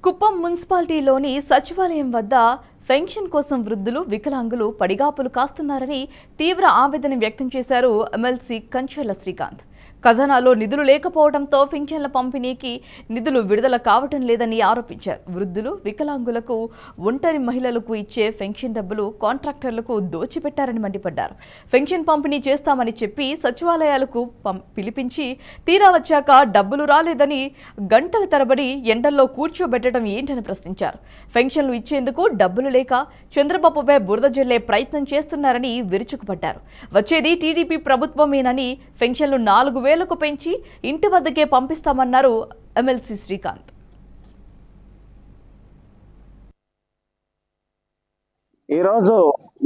కుప్పం మున్సిపాలిటీలోని సచివాలయం వద్ద పెన్షన్ కోసం వృద్ధులు వికలాంగులు పడిగాపులు కాస్తున్నారని తీవ్ర ఆవేదన వ్యక్తం చేశారు ఎమ్మెల్సీ కంచెల శ్రీకాంత్. ఖజానాలో నిధులు లేకపోవడంతో పెన్షన్ల పంపిణీకి నిధులు విడుదల కావటం లేదని ఆరోపించారు. వృద్ధులు వికలాంగులకు ఒంటరి మహిళలకు ఇచ్చే పెన్షన్ డబ్బులు కాంట్రాక్టర్లకు దోచిపెట్టారని మండిపడ్డారు. పెన్షన్ పంపిణీ చేస్తామని చెప్పి సచివాలయాలకు పిలిపించి తీరా వచ్చాక డబ్బులు రాలేదని గంటల తరబడి ఎండల్లో కూర్చోబెట్టడం ఏంటని ప్రశ్నించారు. పెన్షన్లు ఇచ్చేందుకు డబ్బులు లేక చంద్రబాబుపై బురద జల్లే ప్రయత్నం చేస్తున్నారని విరుచుకుపడ్డారు. వచ్చేది టీడీపీ ప్రభుత్వమేనని పెన్షన్లు 4,000కు పెంచి ఇంటి వద్దకే పంపిస్తామన్నారు ఎమ్మెల్సీ శ్రీకాంత్. ఈరోజు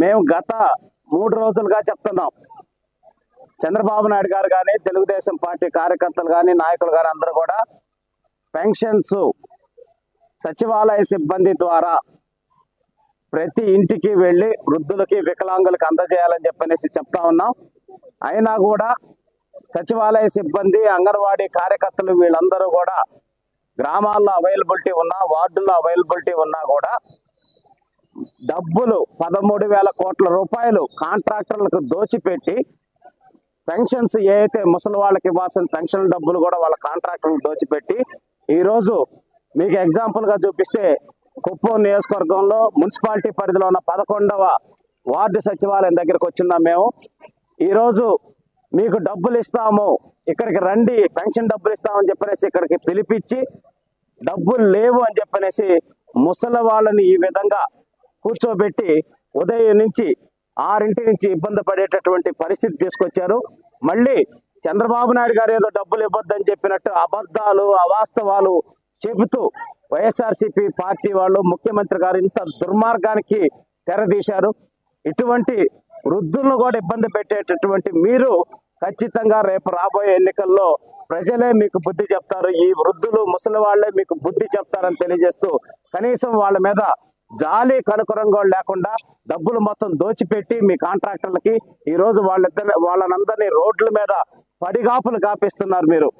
మేము గత 3 రోజులుగా చెప్తున్నాం, చంద్రబాబు నాయుడు గారు కానీ తెలుగుదేశం పార్టీ కార్యకర్తలు కానీ నాయకులు కానీ అందరూ కూడా పెన్షన్స్ సచివాలయ సిబ్బంది ద్వారా ప్రతి ఇంటికి వెళ్ళి వృద్ధులకి వికలాంగులకి అందజేయాలని చెప్పనేసి చెప్తా ఉన్నాం. అయినా కూడా సచివాలయ సిబ్బంది అంగన్వాడీ కార్యకర్తలు వీళ్ళందరూ కూడా గ్రామాల్లో అవైలబిలిటీ ఉన్నా వార్డుల్లో అవైలబిలిటీ ఉన్నా కూడా డబ్బులు 13,000 కోట్ల రూపాయలు కాంట్రాక్టర్లకు దోచిపెట్టి పెన్షన్స్ ఏదైతే ముసలి వాళ్ళకి ఇవ్వాల్సిన పెన్షన్ డబ్బులు కూడా వాళ్ళ కాంట్రాక్టర్లకు దోచిపెట్టి ఈరోజు మీకు ఎగ్జాంపుల్గా చూపిస్తే కుప్పం నియోజకవర్గంలో మున్సిపాలిటీ పరిధిలో ఉన్న 11వ వార్డు సచివాలయం దగ్గరకు వచ్చిన్నాం. మేము ఈరోజు మీకు డబ్బులు ఇస్తాము, ఇక్కడికి రండి, పెన్షన్ డబ్బులు ఇస్తామని చెప్పనేసి ఇక్కడికి పిలిపించి డబ్బులు లేవు అని చెప్పనేసి ముసలి వాళ్ళని ఈ విధంగా కూర్చోబెట్టి ఉదయం నుంచి 6 నుంచి ఇబ్బంది పడేటటువంటి పరిస్థితి తీసుకొచ్చారు. మళ్ళీ చంద్రబాబు నాయుడు గారు ఏదో డబ్బులు ఇవ్వద్దని చెప్పినట్టు అబద్ధాలు అవాస్తవాలు చెబుతూ వైఎస్ఆర్సీపీ పార్టీ వాళ్ళు ముఖ్యమంత్రి గారు ఇంత దుర్మార్గానికి తెరదీశారు. ఇటువంటి వృద్ధులను కూడా ఇబ్బంది పెట్టేటటువంటి మీరు ఖచ్చితంగా రేపు రాబోయే ఎన్నికల్లో ప్రజలే మీకు బుద్ధి చెప్తారు. ఈ వృద్ధులు ముసలి వాళ్ళే మీకు బుద్ధి చెప్తారని తెలియజేస్తూ కనీసం వాళ్ళ మీద జాలి కనుకరంగా లేకుండా డబ్బులు మొత్తం దోచిపెట్టి మీ కాంట్రాక్టర్లకి ఈరోజు వాళ్ళనందరినీ రోడ్ల మీద పడిగాపులు కాపిస్తున్నారు. మీరు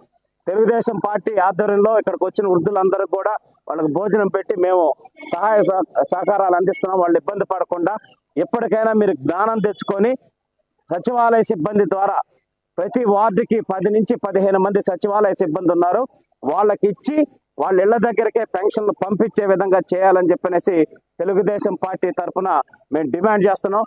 తెలుగుదేశం పార్టీ ఆధ్వర్యంలో ఇక్కడికి వచ్చిన వృద్ధులందరూ కూడా వాళ్ళకి భోజనం పెట్టి మేము సహాయ సహకారాలు అందిస్తున్నాం. వాళ్ళు ఇబ్బంది పడకుండా ఎప్పటికైనా మీరు జ్ఞానం తెచ్చుకొని సచివాలయ సిబ్బంది ద్వారా ప్రతి వార్డుకి 10 నుంచి 15 మంది సచివాలయ సిబ్బంది ఉన్నారు, వాళ్ళకి ఇచ్చి వాళ్ళ ఇళ్ల దగ్గరకే పెన్షన్లు పంపించే విధంగా చేయాలని చెప్పనేసి తెలుగుదేశం పార్టీ తరఫున మేము డిమాండ్ చేస్తున్నాం.